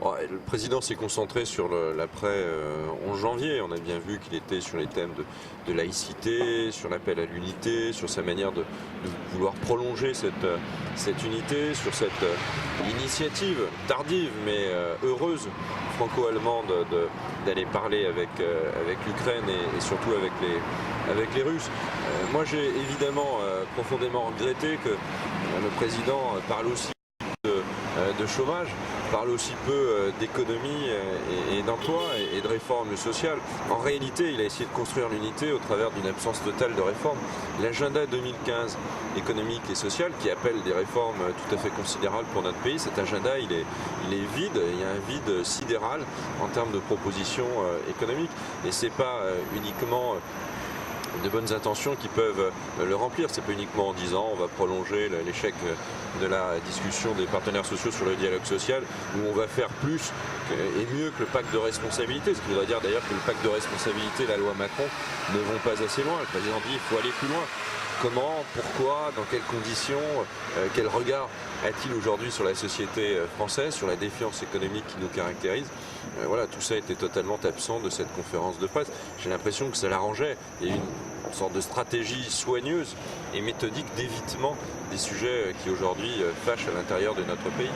Ouais, le président s'est concentré sur l'après 11 janvier. On a bien vu qu'il était sur les thèmes de laïcité, sur l'appel à l'unité, sur sa manière de vouloir prolonger cette unité, sur cette initiative tardive mais heureuse franco-allemande d'aller parler avec l'Ukraine et surtout avec les Russes. Moi j'ai évidemment profondément regretté que le président parle aussi de chômage, parle aussi peu d'économie et d'emploi et de réformes sociales. En réalité, il a essayé de construire l'unité au travers d'une absence totale de réformes. L'agenda 2015 économique et social, qui appelle des réformes tout à fait considérables pour notre pays, cet agenda, il est vide. Il y a un vide sidéral en termes de propositions économiques. Et c'est pas uniquement de bonnes intentions qui peuvent le remplir. C'est pas uniquement en disant on va prolonger l'échec de la discussion des partenaires sociaux sur le dialogue social, où on va faire plus et mieux que le pacte de responsabilité. Ce qui voudrait dire d'ailleurs que le pacte de responsabilité et la loi Macron ne vont pas assez loin. Le président dit qu'il faut aller plus loin. Comment, pourquoi, dans quelles conditions, quel regard a-t-il aujourd'hui sur la société française, sur la défiance économique qui nous caractérise? Voilà, tout ça était totalement absent de cette conférence de presse. J'ai l'impression que ça l'arrangeait. Il y a une sorte de stratégie soigneuse et méthodique d'évitement des sujets qui aujourd'hui fâchent à l'intérieur de notre pays.